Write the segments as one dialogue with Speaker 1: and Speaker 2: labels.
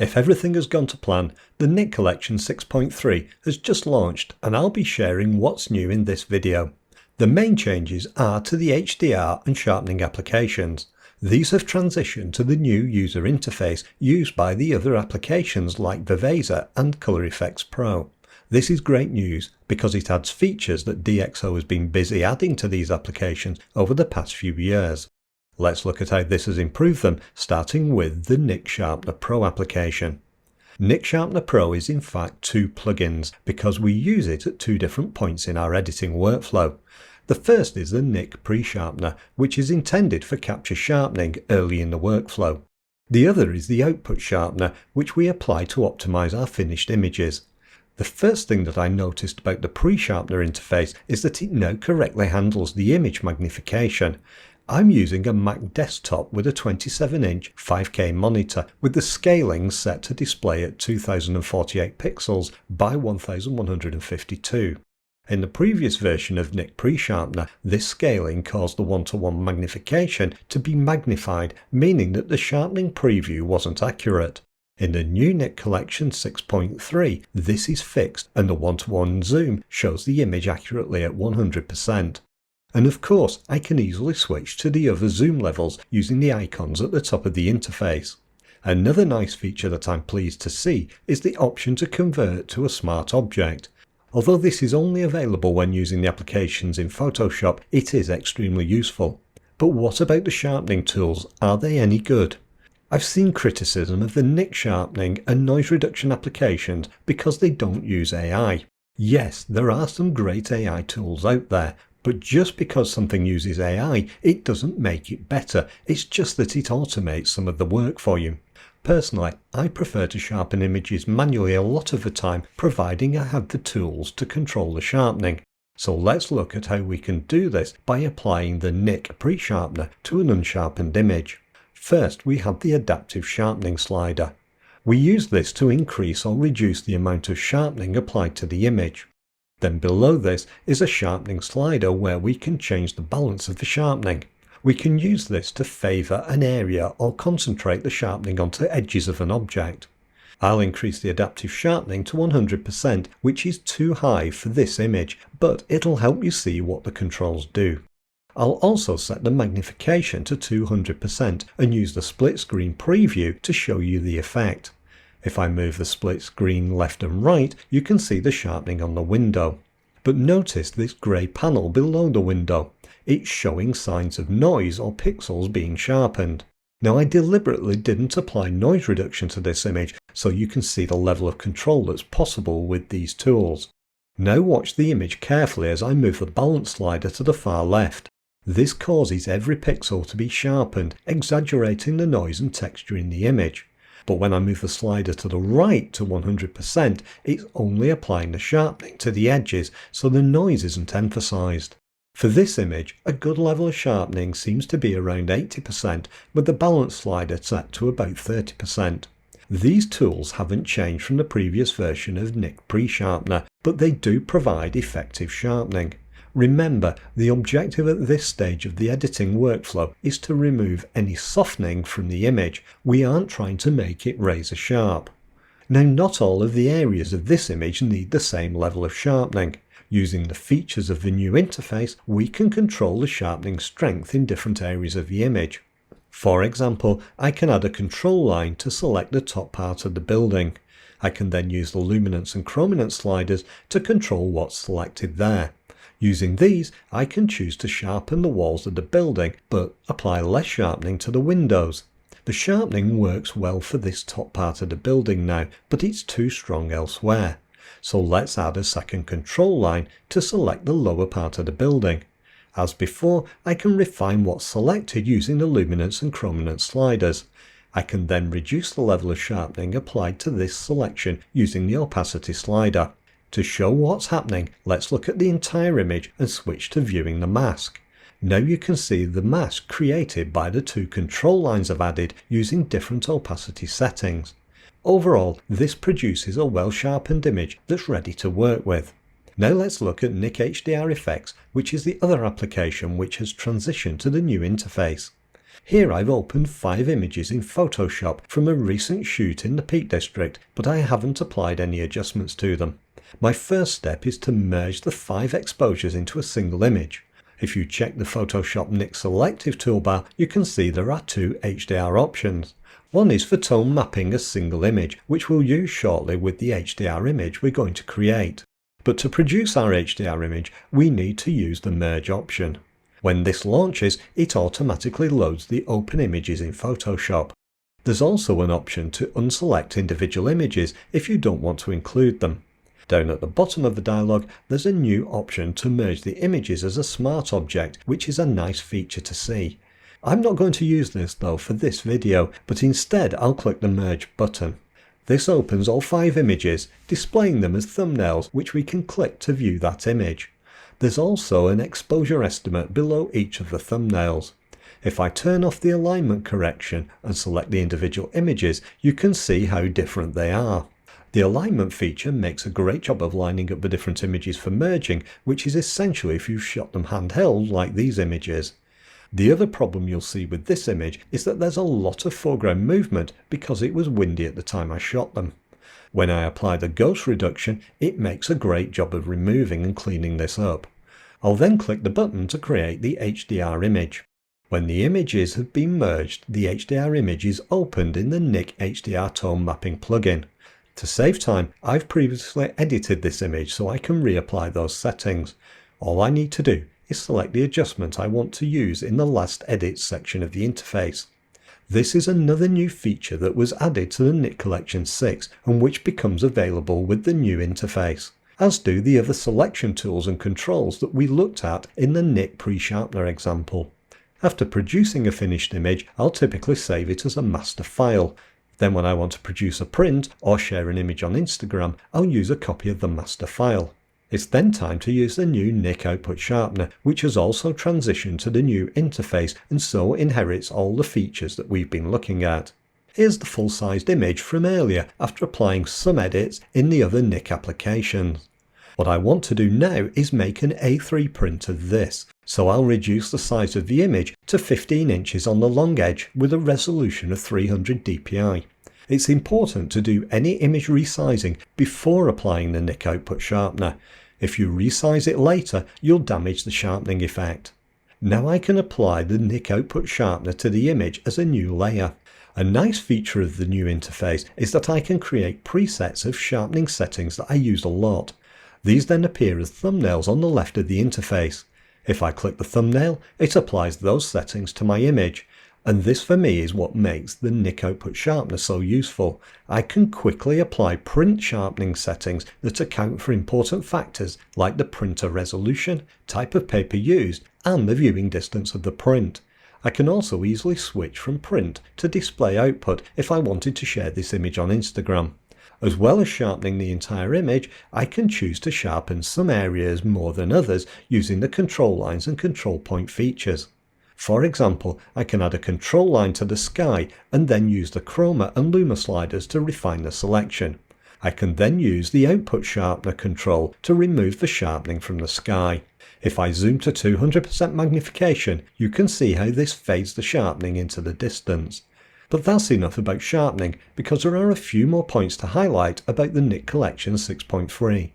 Speaker 1: If everything has gone to plan, the Nik Collection 6.3 has just launched and I'll be sharing what's new in this video. The main changes are to the HDR and sharpening applications. These have transitioned to the new user interface used by the other applications like Viveza and Color Efex Pro. This is great news because it adds features that DxO has been busy adding to these applications over the past few years. Let's look at how this has improved them, starting with the Nik Sharpener Pro application. Nik Sharpener Pro is in fact two plugins because we use it at two different points in our editing workflow. The first is the Nik Pre-Sharpener, which is intended for capture sharpening early in the workflow. The other is the Output Sharpener, which we apply to optimize our finished images. The first thing that I noticed about the Pre-Sharpener interface is that it now correctly handles the image magnification. I'm using a Mac desktop with a 27-inch 5K monitor with the scaling set to display at 2048 pixels by 1152. In the previous version of Nik Pre-Sharpener, this scaling caused the 1:1 magnification to be magnified, meaning that the sharpening preview wasn't accurate. In the new Nik Collection 6.3, this is fixed and the 1:1 zoom shows the image accurately at 100%. And of course, I can easily switch to the other zoom levels using the icons at the top of the interface. Another nice feature that I'm pleased to see is the option to convert to a smart object. Although this is only available when using the applications in Photoshop, it is extremely useful. But what about the sharpening tools? Are they any good? I've seen criticism of the Nik sharpening and noise reduction applications because they don't use AI. Yes, there are some great AI tools out there, but just because something uses AI, it doesn't make it better. It's just that it automates some of the work for you. Personally, I prefer to sharpen images manually a lot of the time, providing I have the tools to control the sharpening. So let's look at how we can do this by applying the Nik Pre-Sharpener to an unsharpened image. First, we have the Adaptive Sharpening slider. We use this to increase or reduce the amount of sharpening applied to the image. Then below this is a sharpening slider where we can change the balance of the sharpening. We can use this to favour an area or concentrate the sharpening onto edges of an object. I'll increase the adaptive sharpening to 100%, which is too high for this image, but it'll help you see what the controls do. I'll also set the magnification to 200% and use the split screen preview to show you the effect. If I move the split screen left and right, you can see the sharpening on the window. But notice this grey panel below the window. It's showing signs of noise or pixels being sharpened. Now I deliberately didn't apply noise reduction to this image so you can see the level of control that's possible with these tools. Now watch the image carefully as I move the balance slider to the far left. This causes every pixel to be sharpened, exaggerating the noise and texture in the image. But when I move the slider to the right to 100%, it's only applying the sharpening to the edges, so the noise isn't emphasized. For this image, a good level of sharpening seems to be around 80%, with the balance slider set to about 30%. These tools haven't changed from the previous version of Nik Pre-Sharpener, but they do provide effective sharpening. Remember, the objective at this stage of the editing workflow is to remove any softening from the image. We aren't trying to make it razor sharp. Now, not all of the areas of this image need the same level of sharpening. Using the features of the new interface, we can control the sharpening strength in different areas of the image. For example, I can add a control line to select the top part of the building. I can then use the luminance and chrominance sliders to control what's selected there. Using these, I can choose to sharpen the walls of the building, but apply less sharpening to the windows. The sharpening works well for this top part of the building now, but it's too strong elsewhere. So let's add a second control line to select the lower part of the building. As before, I can refine what's selected using the luminance and chrominance sliders. I can then reduce the level of sharpening applied to this selection using the opacity slider. To show what's happening, let's look at the entire image and switch to viewing the mask. Now you can see the mask created by the two control lines I've added using different opacity settings. Overall, this produces a well-sharpened image that's ready to work with. Now let's look at Nik HDR Efex, which is the other application which has transitioned to the new interface. Here I've opened 5 images in Photoshop from a recent shoot in the Peak District, but I haven't applied any adjustments to them. My first step is to merge the 5 exposures into a single image. If you check the Photoshop Nik Selective toolbar, you can see there are 2 HDR options. One is for tone mapping a single image, which we'll use shortly with the HDR image we're going to create. But to produce our HDR image, we need to use the merge option. When this launches, it automatically loads the open images in Photoshop. There's also an option to unselect individual images if you don't want to include them. Down at the bottom of the dialog, there's a new option to merge the images as a smart object, which is a nice feature to see. I'm not going to use this though for this video, but instead I'll click the Merge button. This opens all 5 images, displaying them as thumbnails which we can click to view that image. There's also an exposure estimate below each of the thumbnails. If I turn off the alignment correction and select the individual images, you can see how different they are. The alignment feature makes a great job of lining up the different images for merging, which is essential if you've shot them handheld like these images. The other problem you'll see with this image is that there's a lot of foreground movement because it was windy at the time I shot them. When I apply the ghost reduction, it makes a great job of removing and cleaning this up. I'll then click the button to create the HDR image. When the images have been merged, the HDR image is opened in the Nik HDR Tone Mapping plugin. To save time, I've previously edited this image so I can reapply those settings. All I need to do is select the adjustment I want to use in the last edit section of the interface. This is another new feature that was added to the Nik Collection 6 and which becomes available with the new interface, as do the other selection tools and controls that we looked at in the Nik Pre-Sharpener example. After producing a finished image, I'll typically save it as a master file. Then when I want to produce a print or share an image on Instagram, I'll use a copy of the master file. It's then time to use the new Nik Output Sharpener, which has also transitioned to the new interface and so inherits all the features that we've been looking at. Here's the full-sized image from earlier after applying some edits in the other Nik applications. What I want to do now is make an A3 print of this, so I'll reduce the size of the image to 15 inches on the long edge with a resolution of 300 dpi. It's important to do any image resizing before applying the Nik Output Sharpener. If you resize it later, you'll damage the sharpening effect. Now I can apply the Nik Output Sharpener to the image as a new layer. A nice feature of the new interface is that I can create presets of sharpening settings that I use a lot. These then appear as thumbnails on the left of the interface. If I click the thumbnail, it applies those settings to my image. And this for me is what makes the Nik Output Sharpener so useful. I can quickly apply print sharpening settings that account for important factors like the printer resolution, type of paper used, and the viewing distance of the print. I can also easily switch from print to display output if I wanted to share this image on Instagram. As well as sharpening the entire image, I can choose to sharpen some areas more than others using the control lines and control point features. For example, I can add a control line to the sky and then use the chroma and luma sliders to refine the selection. I can then use the output sharpener control to remove the sharpening from the sky. If I zoom to 200% magnification, you can see how this fades the sharpening into the distance. But that's enough about sharpening because there are a few more points to highlight about the Nik Collection 6.3.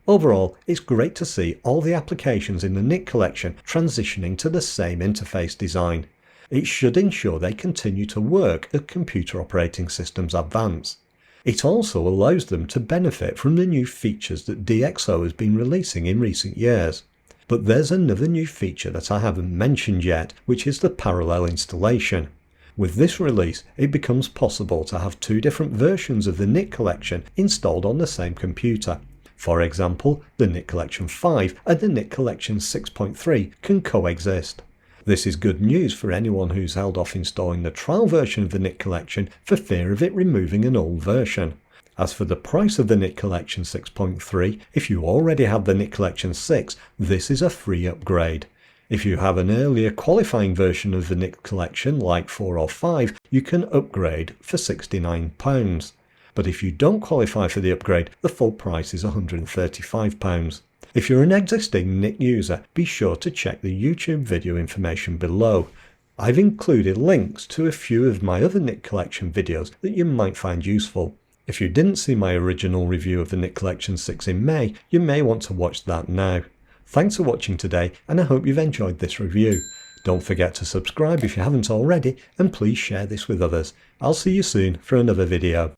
Speaker 1: Overall, it's great to see all the applications in the Nik Collection transitioning to the same interface design. It should ensure they continue to work as computer operating systems advance. It also allows them to benefit from the new features that DxO has been releasing in recent years. But there's another new feature that I haven't mentioned yet, which is the parallel installation. With this release, it becomes possible to have 2 different versions of the Nik Collection installed on the same computer. For example, the Nik Collection 5 and the Nik Collection 6.3 can coexist. This is good news for anyone who's held off installing the trial version of the Nik Collection for fear of it removing an old version. As for the price of the Nik Collection 6.3, if you already have the Nik Collection 6, this is a free upgrade. If you have an earlier qualifying version of the Nik Collection like 4 or 5, you can upgrade for £69. But if you don't qualify for the upgrade, the full price is £135. If you're an existing Nik user, be sure to check the YouTube video information below. I've included links to a few of my other Nik Collection videos that you might find useful. If you didn't see my original review of the Nik Collection 6 in May, you may want to watch that now. Thanks for watching today, and I hope you've enjoyed this review. Don't forget to subscribe if you haven't already, and please share this with others. I'll see you soon for another video.